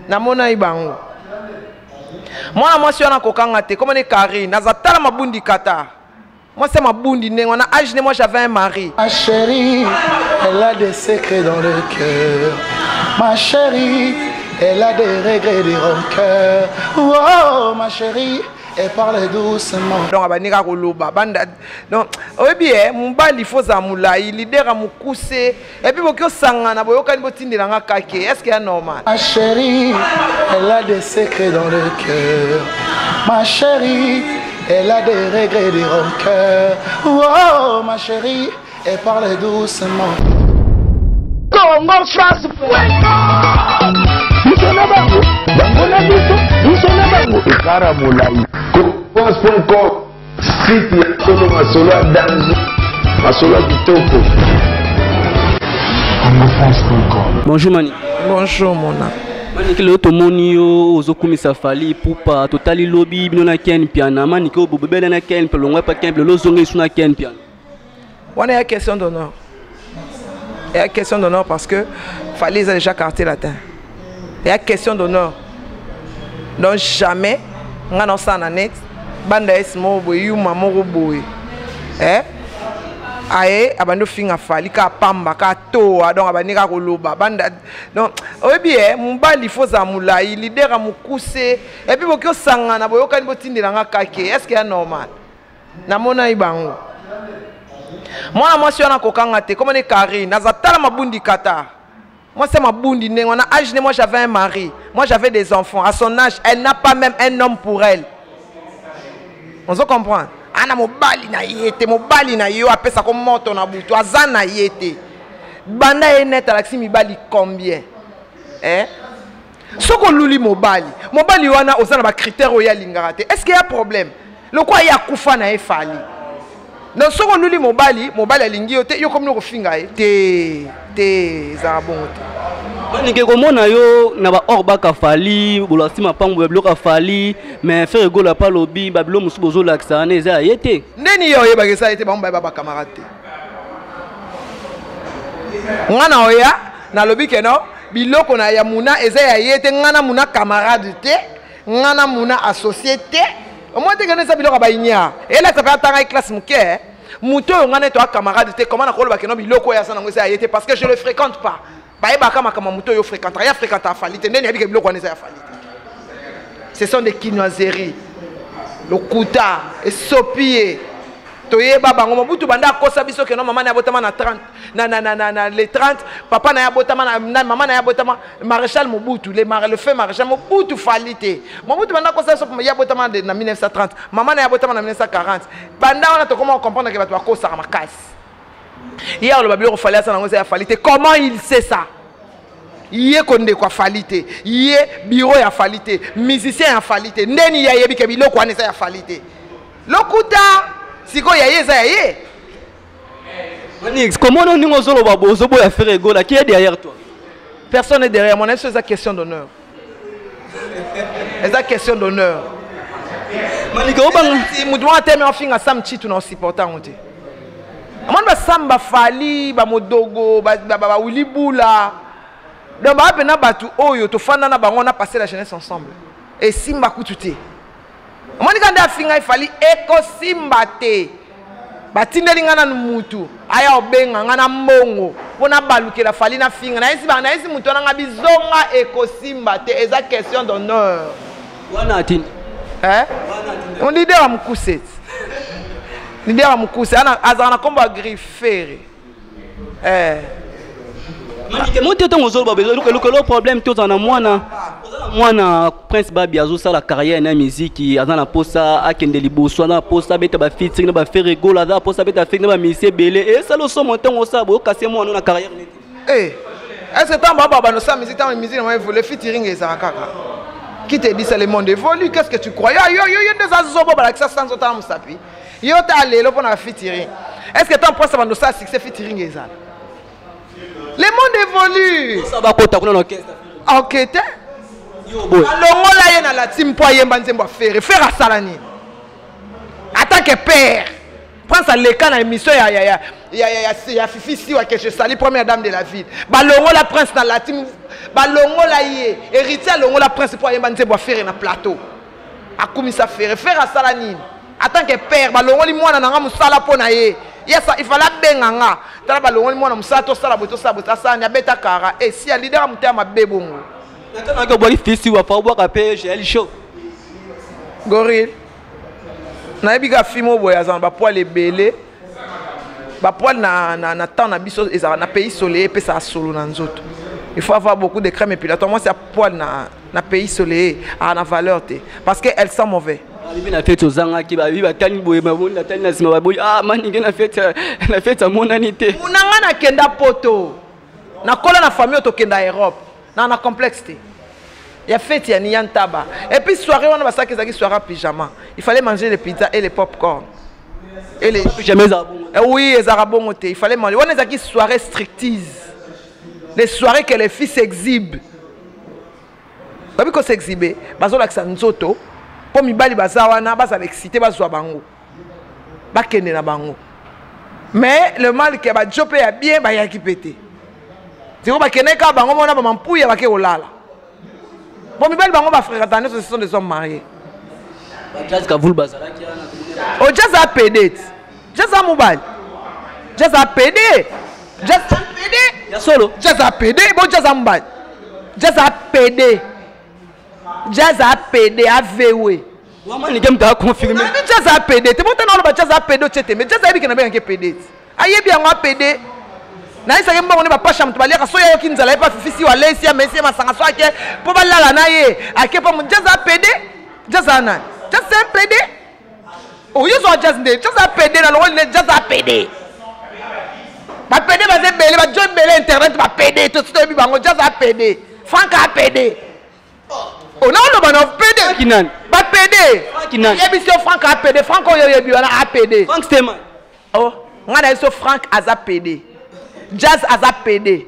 namona ibango moi si on a kokanga te comme les Karine nazatala mabundi kata moi c'est mabundi ne on a âge moi j'avais un mari. Ma chérie elle a des secrets dans le cœur, ma chérie elle a des regrets des rancœurs, oh ma chérie elle parle doucement. Donc abanika koloba banda donc oui bien mon bali faut zamula il leader a mukuse et puis bokyo sangana boyoka ni botindela nga kake est-ce qu'il y a normal? Ma chérie elle a des secrets dans le cœur, ma chérie elle a des regrets des rancœurs, oh ma chérie elle parle doucement. Congo France nous sommes là-bas nous sommes là-bas et Karamolai France.com site ya solo masolo danzo masolo kitoko CongoFrance.com. Bonjour Mani. Bonjour mona. Mani kile otomoni yo ozokumisa Fally Ipupa totali lobby bino na Ken piana mani ko bobebele na Ken pelongwa pa Ken lo zonga isuna Ken piana. On est à question d'honneur. Il y a question d'honneur parce que Fally a déjà quartier latin. Il y a question d'honneur. Donc jamais on a ça en net. Banda esmo boy yu mamoro boy. Aye abando finga Fally ka pamba ka toa donc abanika koloba banda donc oui bien mon bali faut zamula il leader a mukuse et puis bokyo sangana boyoka ni botindela nga kake est-ce qu'il y a normal? Namona ibango moi si on a kokanga te comme les Karine nazatala mabundi kata moi c'est mabundi ne on a âge moi j'avais un mari moi j'avais des enfants à son âge elle n'a pas même un homme pour elle. On se comprend? Ana mobali na yo apesa ko moto na butu azana yete banda enet alaxi mibali combien soko luli mobali wana ozana ba critère oya lingara te est-ce qu'il y a problème le quoi ya kufa na Fally non soko luli mobali alingi yo te yo comme no finga te za bon te Mani ke komona yo na ba orba ka Fally bolasi mapango bloka Fally mais faire gola pa lobby babilo musu bozo laksa na eza yete ndeni yo yeba ke sa yete ba mbaba camarade ngana oya na lobby ke no biloko na ya muna eza ya yete ngana muna camarade te ngana muna associé te au moins te ngana sa biloko ba inya ela ta pa tanga classe muke muto ngana to camarade te comment na koloba ke no biloko ya sana ngo eza ya yete parce que je le fréquente pas. Ce sont des quinoiseries. Le kouta, et sopier. Toye baba ngomobutu banda kosa biso ke no mama na botama na 30 na les 30 papa na botama na maman na botama maréchal Mobutu le fait maréchal Mobutu Fally Mobutu banda kosa so ya botama na 1930 maman na botama na 1940 banda on a to comment comprendre que ba kosa makasi. Hier le babilo Fally ça nango ya Fally comment il sait ça? Yé konde kwa Fally yé bureau ya Fally musicien ya Fally ndeni ya yebi ke biloko wana ya Fally lokuta siko ya yeza ya ye. Manix comment on ningo zolo babo zobo ya faire gola qui est derrière toi? Personne n'est derrière moi, c'est une question d'honneur. C'est une question d'honneur. Manix obang si mudwa teme en finga sam chitu na supporter on te. Amon ba samba Fally ba modogo ba Willy Bula. Donc ba pena batu oyo to fanda na bango na passer la jeunesse ensemble. Et simba kututé. Amon quand da finga Fally eko simba te. Batindeli ngana mutu aya obenga ngana mbongo pona balukela Fally na finga na isi mutu na ngabizonga eko simba te eza question d'honneur. Wana atini. On leader wa mukuse. Leader wa mukuse ana azana komba griffere. Manike monte to ngozolo babezo le problème to zana mwana Prince Babi azo sala carrière na musique azana posa akende liboso na posa beta ba featuring na ba faire gola za posa beta featuring na ba mise belé et ça le son monte ngosa bo kasser mwana na carrière neti. Est-ce que tant baba no sa musique tant musique na évoluer featuring et ça kaka. Qui te dit c'est le monde évolue, qu'est-ce que tu crois? Yo des azobo ba ça sans autant musapi. Yo ta allé lo pona featuring. Est-ce que tant posa ba no sa succès featuring et ça? Le monde évolue. Ça va kota kuna orchestre. Enquête. Yo boy. Alors là yena la team po yemba nzembo faire à salani. En tant que père, prends ça les cas dans émission ya Fifi Siwa que je salue, première dame de la ville. Balongo la prince dans la team. Balongo la yé. Héritier longo la prince pour yemba nze bois faire na plateau. Akumisa faire à Salanine. En tant que père, balongo li mwana nanga musala pona ye. Yes, il fallait benganga. Tala balongo li mwana musala to sala boto sa nya beta kara. Et si a leader muté ma bebongo. Natana ko boy Fifi Siwa pa bois kapé GL show. Gorille. Na ebiga fimo boya zan ba poil ebele. Ba poil na temps na biso ezara na pays soleil pe ça solo na nzoto. Il faut avoir beaucoup de crème épilatoire. Moi c'est poil na pays soleil a na valeur te parce que elle sent mauvais. Il na fête aux anga ki ba bi ba tani boye ba na tani na sima ba boye ah man ngena fête à mon anité. Munanga na kenda poto. Na kola na famille to kenda Europe. Na complexité. Il y a fête ya ni yantaba. Et puis soirée on a ça que ça soirée pyjama. Il fallait manger les pizzas et les popcorn. Et les jamais oui, les arabons il fallait manger. On a qui soirée strictise. Les soirées que les filles s'exhibent. Pas qu'on s'exhibe, bazo la nzoto. Pour mi bali bazawana, basa l'excité bazwa bango. Ba kende na bango. Mais le mal que ba jopé a bien ba ya ki pété. Tiko ba kende ka bango mona ba mampouya ba ke olala. Pour mi bali bango ba frère tane ce sont des hommes mariés. Jazz ka vul bazala ki ana. O jazz a pédé. Jazz a mobile. Jazz a pédé. Jazz a pédé. Ya solo. Jazz a pédé, bon jazz a mobile. Jazz a pédé. Jazz a pédé à VW. Maman ni game ta confirmé. Jazz a pédé. Tu montes dans le jazz a pédé tete mais jazz a bien que pédé. Aye bien on pédé. Na isa kemba on pas chambre to balia so ya ki nzala pas fisi wa lesi ya mesi masanga so ake po balala na ye ake pa jazz a pédé. Jazz a na. Jazz a pédé. Oh yo so jazz ndé. Jazz a pédé na lo jazz a pédé. Ba pédé ba ze belé ba join belé internet ba pédé tout ce bi bango jazz a pédé. Franck a pédé. On a le ban of PD. Kinan. Ba PD. Kinan. Émission Franck a PD. Franck o yebi wana a PD. Franck Steman. Oh, ngana iso Franck aza PD. Jazz aza PD.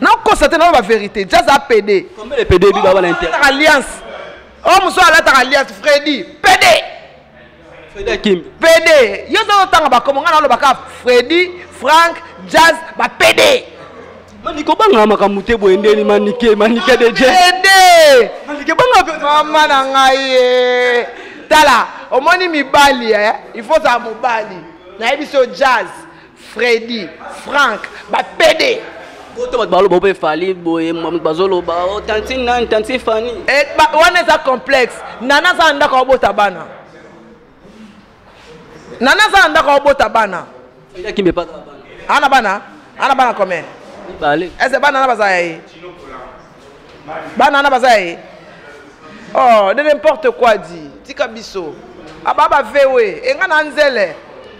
Non constater non la vérité. Jazz a PD. Combien de PD bi ba ba l'inter. Alliance. Oh muso ala ta alliance Freddy. PD. Freddy Kim. PD. Yo zo tanga ba komo ngana lo ba ka Freddy, Franck, Jazz ba PD. Maniko banga makamute boendeni manike de je. PD. Manike banga mama na ngai. Tala, au moni mibali il faut ça mobali. Na ebiso Jazz, Freddy, Franck, ba PD. Boto ba balo bobe fali boye bazolo ba o tanti nan tanti fani. Et ba wana za complexe. Nana za ndaka obota bana. Nana za ndaka obota bana. Ila kimbe pas bana. Ana bana? Ana bana combien? Balé. Est-ce bana na bazaye? Bana na bazaye? Oh, de n'importe quoi dit. Tika biso. Ababa vewe, enga na nzele.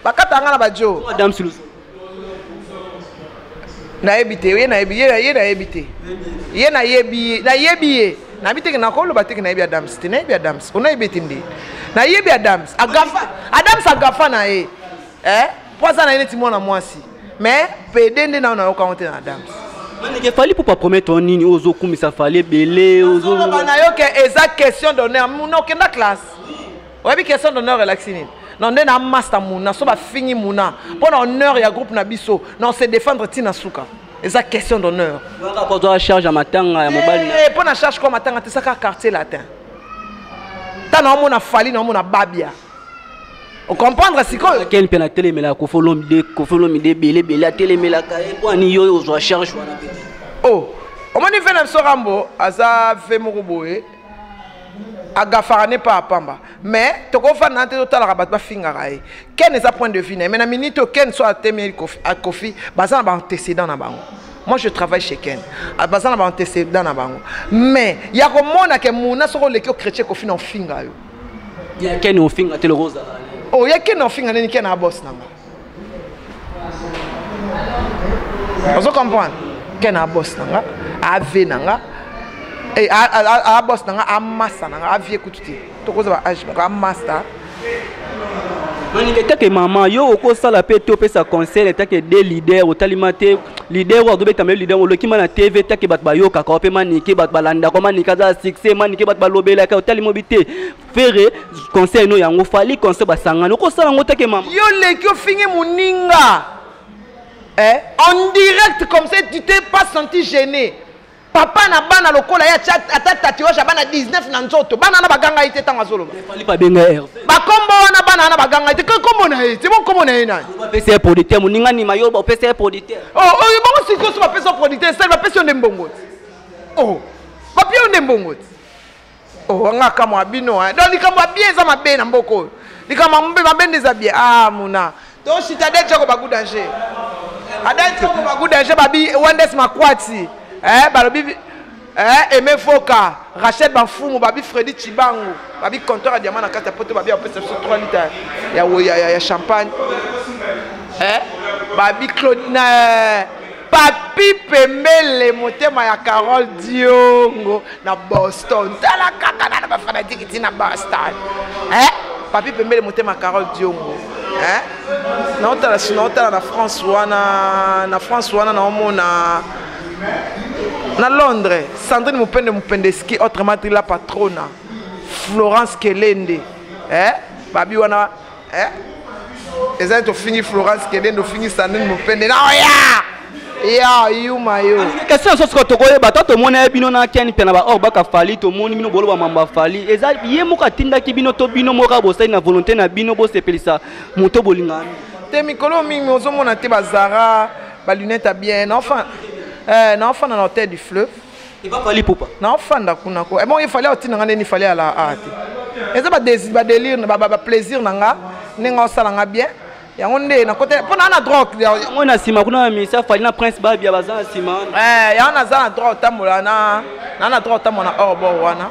Bakata nga na bajo. Madame Sulus. Na ebité, ye na ebité. Ye na yebi. Na biteke na ko lo bateke na ebi Adams. Ti na ebi Adams. Ona ebité ndi. Na yebi Adams. Adams agafa na e. Poza na ene ti mona mwasi. Mais PD ndi na ona okaonte na Adams. Manike fali pour pas promettre on nini ozo kumisa fali belé ozo. Na yo ke eza question d'honneur. Muna okenda classe. Oyebi question d'honneur relaxini. Non ndé na master muna so ba fini muna. Pour honneur ya groupe na biso. Non se défendre tina suka. Eza question d'honneur. Nga pour toi charge à matanga ya mobile. Pour na charge quoi matanga te saka quartier latin. Ta na mona fali na mona babia. On comprendre si quoi quel peine à télé mais la kofolomide belé à télé mais la caille pour ni yo ozo charge wana petit. Oh, on m'a dit venir sur Rambo, aza fait moruboé. Agafara n'est pas à Pamba. Mais tu comprends nante total rabat ba fingarai. Quel est sa point de vue? Mais na minute Ken soit témé à Kofi, bazan ba antécédent na bango. Moi je travaille chez Ken. Bazan ba antécédent na bango. Mais il y a comme mona que mona soro le chrétien Kofi na finga yo. Il y a Ken au finga tele rosa. Oh, il y a Ken na finga ni Ken na boss nanga. Vous comprenez? Ken na boss nanga, ave nanga. Et a boss nanga a massa nanga a vie kututi. To koza ba age ba massa. que maman yo oko sala pe to pe sa conseil ta que des leaders au talimate leader wa dobe tamé leader o lokima na TV ta que bat ba yo ka ko pe maniki bat balanda ko manika za succès maniki bat ba lobela ka talimobité faire conseil no yango fali conseil ba sangana oko sala ngo ta que maman yo leki ofingi muninga en direct comme ça tu t'es pas senti gêné. Papa na bana lokola ya chat ata tatouage bana 19 na nzoto bana na baganga ite tanga zolo fali pas benga ba kombo na bana na baganga ite ko kombo na ite bon kombo na ina ba pesa producteur muninga ni mayo ba pesa producteur bon siko so ba pesa producteur ça ba pesa ndembongo ba pia ndembongo nga kama bino donc likamba bien za mabe na mboko likamba mbe mabende za bien muna to citadel chako ba good danger adai chako ba good danger babi Wandes Makwati balobi Aimé Foka Rachel Bafumu babi Freddy Chibango babi compteur à diamant na carte poto babi en fait 3 litres ya champagne babi Claudine Papi Pembele motema ya Carole Diongo na Boston tala kaka na ba fanatique na Boston Papi Pembele motema ya Carole Diongo na France wana na omona na Londres, Sandrine Mupendeski, autrement dit la patrona, Florence Kelende, babi wana, ils ont fini Florence Kelende, fini Sandrine Mupende, ya yuma yo. Question sur ce que tu connais, bah toi tout le monde est bino na Ken pena ba or baka fali, tout le monde bino bolo ba mamba fali. Eza yé moka tinda ki bino to bino moka bosa na volonté na bino bo se pelisa, moto bolingani. Te mikolo mingi ozomona te bazara, ba lunette bien, enfin. N'enfant dans l'hôtel du fleuve. Il va falloir pour pas. N'enfant d'accord. Bon, il fallait aussi n'en il fallait à la hâte. Et ça va délire, va plaisir n'anga, n'enga ça n'anga bien. Et on est na côté. Pour n'en a drogue. On a sima, on a mis ça, fallait na prince babi abazan sima. Et on a ça drogue tamola na, n'en a drogue tamona hors bord wana.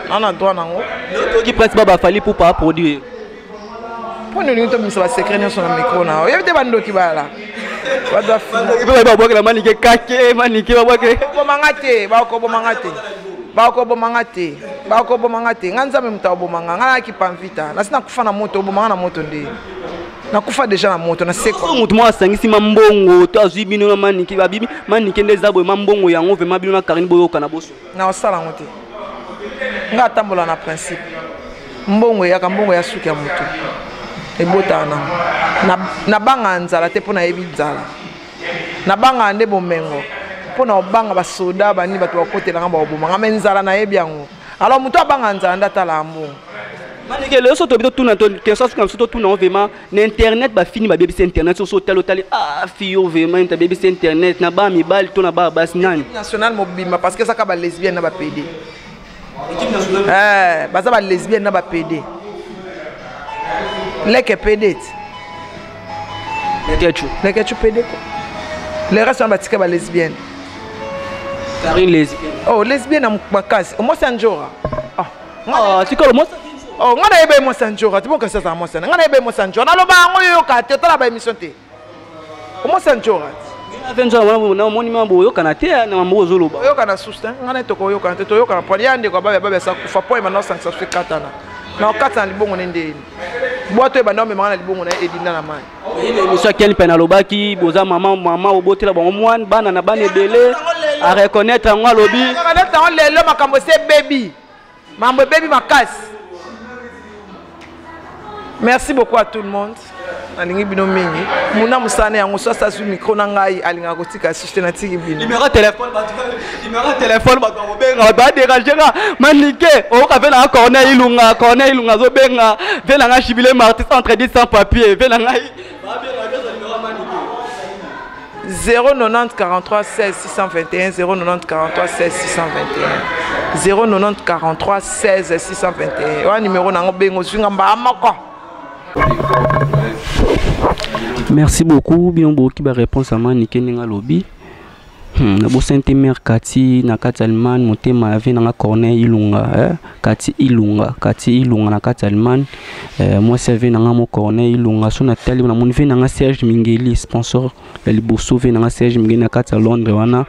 On a droit n'ango. L'autre qui prince baba fallait pour pas produire. Pour nous nous sommes sur la secret sur le micro na. Il y a des bandes qui va là. nakufa deja na moto na seko mutu mwa sangisi mambongo to azwi bino na maniki babibi maniki ndeza boy mambongo yango ve mabino na karini boyo kana boso na osala ngote nga tambola na principe mbongo ya kambongo ya suki ya moto ebotana na banga nzala te pona yebi nzala na banga nde bomengo pona obanga basoda bani bato bakotela ngamba oboma nga nzala na yebi yango alors moto abanga nzala ndatala amu manike le so to bito tuna to kenso comme so to tuna vraiment na internet ba fini ba bebisi internet so tel fiyo vraiment ta bebisi internet na ba mi bal to na ba bas nani national mobima parce que ça ka ba lesbienne na ba PD baza ba lesbienne na ba PD leke PD leke tu PD ko les restes sont batika ba lesbienne Karine lesbienne oh lesbienne na makasi au moins c'est un jour tu connais moi oh ngana ebe mo sanjora tu bonka ça mo sana ngana ebe mo sanjora na loba ngo yo ka te tala ba émission te mo sanjora avenza na moni mambo yo kana te na mambo zo loba yo kana susta ngana to ko yo kana te to yo kana poli ande ko ba ba sa kufa po ma no sanction fi katana na katana libongo nende boato eba no me mangana libongo na edina na mai ile émission ken pena lobaki boza mama obotela ba mwan bana na bana ebele a reconnaître ngo lobi reconnaître ngo lelo makambo se baby mambo baby makasi. Merci beaucoup à tout le monde. Alingi bino mingi. Muna musane yango so sa su micro na ngai alinga kotika assiste na tiki bino. Numéro téléphone ba ko benga ba déranger manike o ka vela corner ilunga zo benga vela nga chibile marti entre 10 sans papier vela ngai ba benga numéro manike 090 43 16 621 090 43 16 621 090 43 16 621 wa numéro nango bengo swinga mbama kwa. Merci beaucoup. Bien beaucoup de réponses à Manike Ninga Lobby. Na bo sente mer Kati na Kati Allemagne motema ave na Corneille Ilunga Kati Ilunga na Kati Allemagne moi serve na mo Corneille Ilunga so na tali na mon ve na Serge Mingeli sponsor ya liboso ve na Serge Mingeli na Kati Londres wana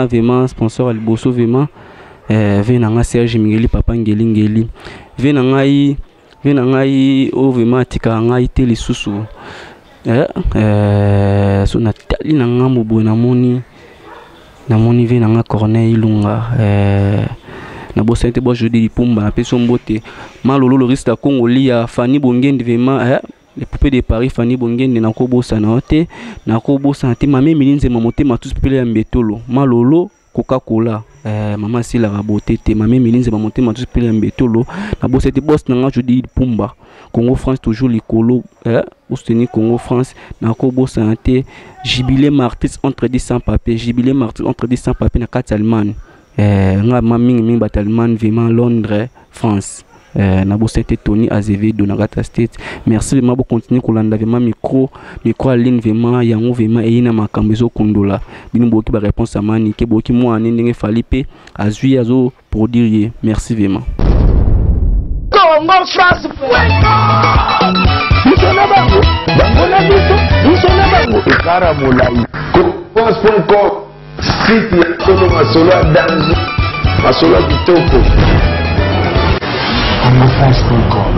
vraiment sponsor ya liboso vraiment ve na Serge Mingeli papa ngeli ve na ngai ve na ngai o vraiment atika ngai te lisusu so na tali na nga moboye namoni ve na nga Corneille Ilunga na bosa te bo jeudi Lipumba na peso mbote malolo le risque da Congo lia Fanny Bongende vraiment les poupées de Paris Fanny Bongende na ko bosa na te mame milinze mamote matus pele ya mbetolo malolo Coca-Cola maman si la raboté te mame milinze mamote matus pele ya mbetolo na bosa te boss na nga jeudi Lipumba Congo France toujours likolo soutenir Congo France na ko bosa na te jubilé martyrs entre 10 sans papier jubilé martyrs entre 10 sans papier na carte Allemagne nga mingi batalement vraiment Londres France na bosete Tony Azevedo na Gata State merci vraiment pour continuer kolanda vraiment micro aline vraiment yango vraiment eyina makambo zo kondola bino boki ba réponse amani ke boki mo anendenge falipe azui azo produire merci vraiment Congo France France.com site ya Solo Masolo ya Danzo Masolo ya Kitoko.